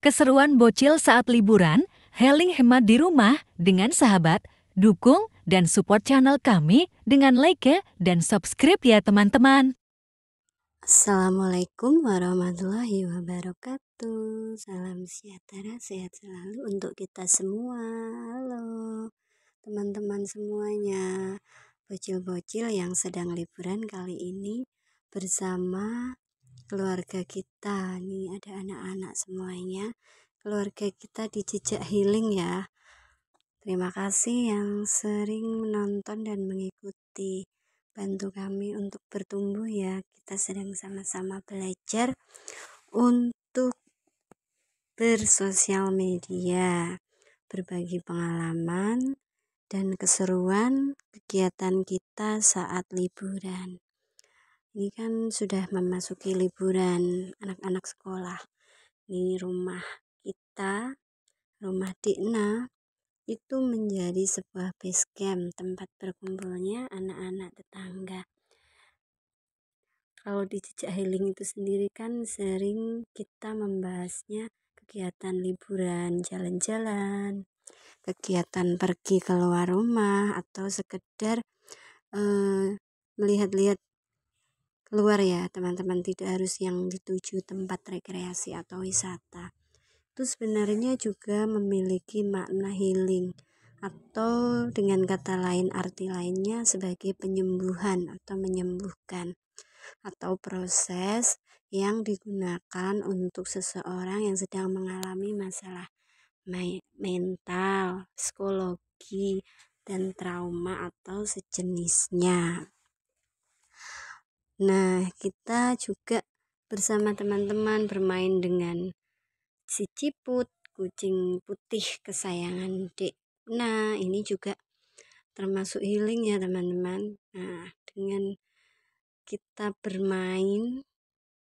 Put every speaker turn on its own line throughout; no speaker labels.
Keseruan bocil saat liburan, Healing hemat di rumah dengan sahabat, dukung dan support channel kami dengan like dan subscribe ya teman-teman.
Assalamualaikum warahmatullahi wabarakatuh. Salam sejahtera, sehat selalu untuk kita semua. Halo teman-teman semuanya, bocil-bocil yang sedang liburan kali ini bersama keluarga kita. Nih ada anak-anak semuanya. Keluarga kita di Jejak Healing ya. Terima kasih yang sering menonton dan mengikuti. Bantu kami untuk bertumbuh ya. Kita sedang sama-sama belajar untuk bersosial media, berbagi pengalaman dan keseruan kegiatan kita saat liburan. Ini kan sudah memasuki liburan anak-anak sekolah. Ini rumah kita, rumah Dikna, itu menjadi sebuah base camp tempat berkumpulnya anak-anak tetangga. Kalau di Jejak Healing itu sendiri kan sering kita membahasnya kegiatan liburan, jalan-jalan, kegiatan pergi keluar rumah atau sekedar melihat-lihat keluar ya teman-teman, tidak harus yang dituju tempat rekreasi atau wisata. Itu sebenarnya juga memiliki makna healing atau dengan kata lain arti lainnya sebagai penyembuhan atau menyembuhkan atau proses yang digunakan untuk seseorang yang sedang mengalami masalah mental, psikologi, dan trauma atau sejenisnya. Nah, kita juga bersama teman-teman bermain dengan si Ciput, kucing putih kesayangan Dek. Nah, ini juga termasuk healing ya teman-teman. Nah, dengan kita bermain,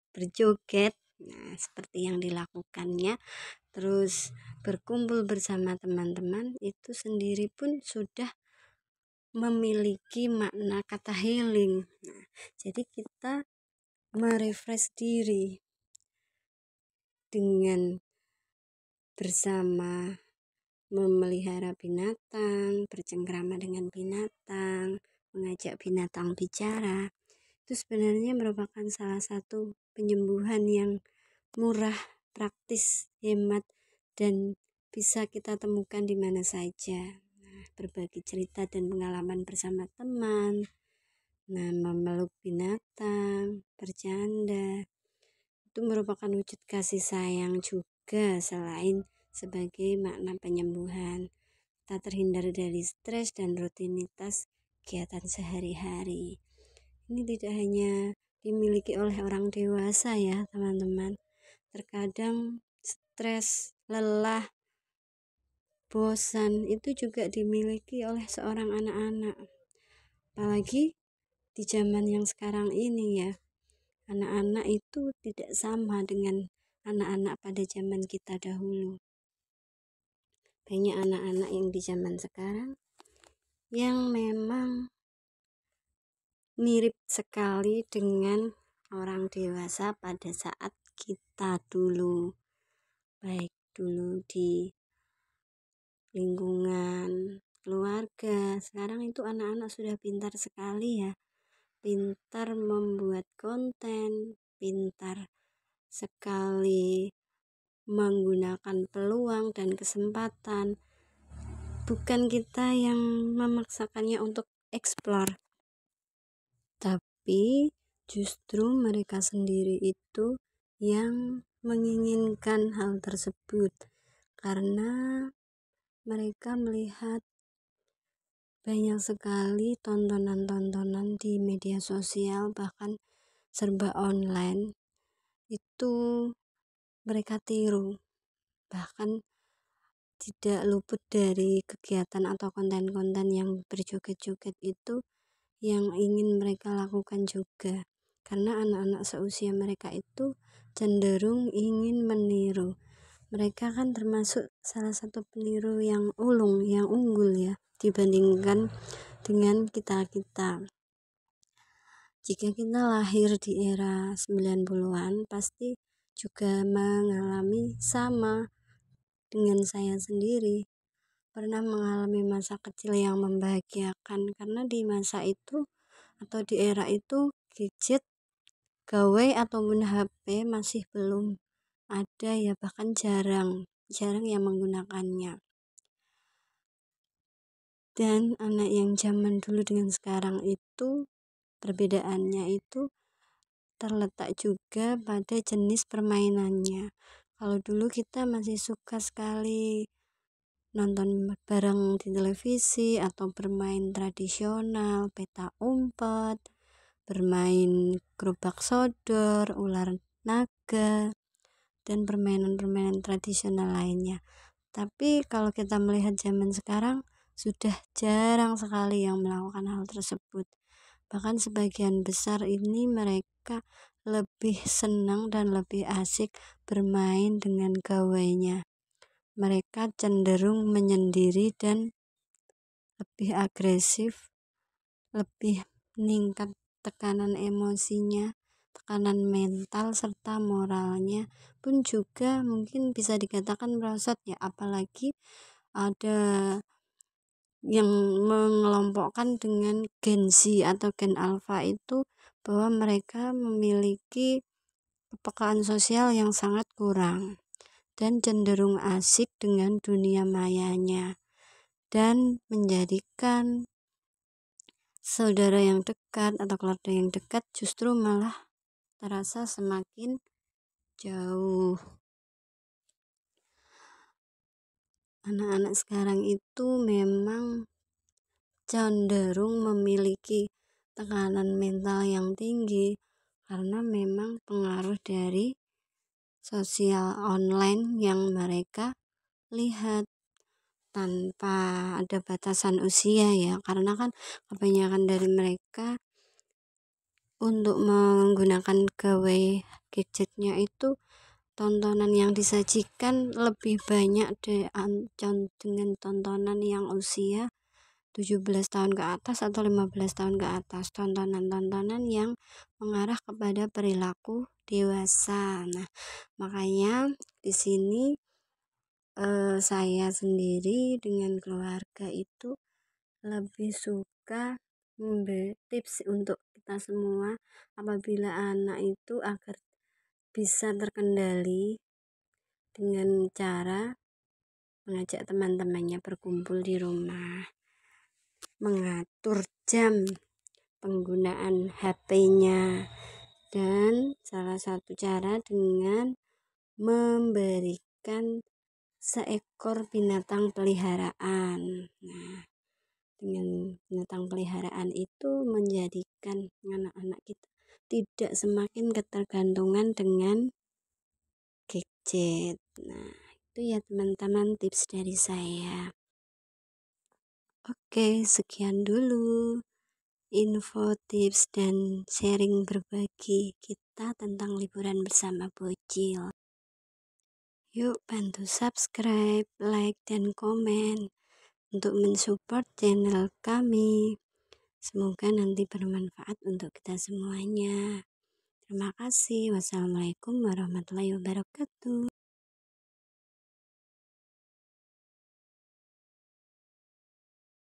berjoget, nah seperti yang dilakukannya, terus berkumpul bersama teman-teman, itu sendiri pun sudah memiliki makna kata healing. Nah, jadi kita merefresh diri dengan bersama memelihara binatang, bercengkrama dengan binatang, mengajak binatang bicara. Itu sebenarnya merupakan salah satu penyembuhan yang murah, praktis, hemat, dan bisa kita temukan di mana saja. Nah, berbagi cerita dan pengalaman bersama teman, nah memeluk binatang, bercanda, itu merupakan wujud kasih sayang juga selain sebagai makna penyembuhan. Kita terhindar dari stres dan rutinitas kegiatan sehari-hari. Ini tidak hanya dimiliki oleh orang dewasa ya teman-teman. Terkadang stres, lelah, bosan itu juga dimiliki oleh seorang anak-anak. Apalagi di zaman yang sekarang ini ya. Anak-anak itu tidak sama dengan anak-anak pada zaman kita dahulu. Banyak anak-anak yang di zaman sekarang yang memang mirip sekali dengan orang dewasa pada saat kita dulu. Baik dulu di lingkungan keluarga. Sekarang itu anak-anak sudah pintar sekali ya. Pintar membuat konten, pintar sekali menggunakan peluang dan kesempatan. Bukan kita yang memaksakannya untuk eksplor, tapi justru mereka sendiri itu yang menginginkan hal tersebut karena mereka melihat banyak sekali tontonan-tontonan di media sosial, bahkan serba online, itu mereka tiru, bahkan tidak luput dari kegiatan atau konten-konten yang berjoget-joget itu yang ingin mereka lakukan juga, karena anak-anak seusia mereka itu cenderung ingin meniru. Mereka kan termasuk salah satu peniru yang ulung, yang unggul ya dibandingkan dengan kita-kita. Jika kita lahir di era 90-an, pasti juga mengalami sama dengan saya sendiri. Pernah mengalami masa kecil yang membahagiakan karena di masa itu atau di era itu gadget, gawai ataupun HP masih belum ada ya, bahkan jarang yang menggunakannya. Dan anak yang zaman dulu dengan sekarang itu perbedaannya itu terletak juga pada jenis permainannya. Kalau dulu kita masih suka sekali nonton bareng di televisi atau bermain tradisional, peta umpet, bermain gerobak sodor, ular naga, dan permainan-permainan tradisional lainnya. Tapi kalau kita melihat zaman sekarang, sudah jarang sekali yang melakukan hal tersebut. Bahkan sebagian besar ini mereka lebih senang dan lebih asik bermain dengan gawainya. Mereka cenderung menyendiri dan lebih agresif, lebih meningkat tekanan emosinya, tekanan mental serta moralnya pun juga mungkin bisa dikatakan merosot ya, apalagi ada yang mengelompokkan dengan Gen Z atau Gen Alpha itu bahwa mereka memiliki kepekaan sosial yang sangat kurang dan cenderung asik dengan dunia mayanya dan menjadikan saudara yang dekat atau keluarga yang dekat justru malah terasa semakin jauh. Anak-anak sekarang itu memang cenderung memiliki tekanan mental yang tinggi karena memang pengaruh dari sosial online yang mereka lihat tanpa ada batasan usia ya, karena kan kebanyakan dari mereka untuk menggunakan gawai gadgetnya itu tontonan yang disajikan lebih banyak dengan tontonan yang usia 17 tahun ke atas atau 15 tahun ke atas, tontonan-tontonan yang mengarah kepada perilaku dewasa. Nah, makanya di sini saya sendiri dengan keluarga itu lebih suka memberi tips untuk kita semua apabila anak itu agar bisa terkendali dengan cara mengajak teman-temannya berkumpul di rumah, mengatur jam penggunaan HP-nya, dan salah satu cara dengan memberikan seekor binatang peliharaan. Nah, dengan binatang peliharaan itu menjadikan anak-anak kita tidak semakin ketergantungan dengan gadget. Nah, itu ya teman-teman tips dari saya. Oke, sekian dulu info, tips, dan sharing berbagi kita tentang liburan bersama bocil. Yuk bantu subscribe, like, dan komen untuk mensupport channel kami. Semoga nanti bermanfaat untuk kita semuanya. Terima kasih. Wassalamualaikum warahmatullahi wabarakatuh.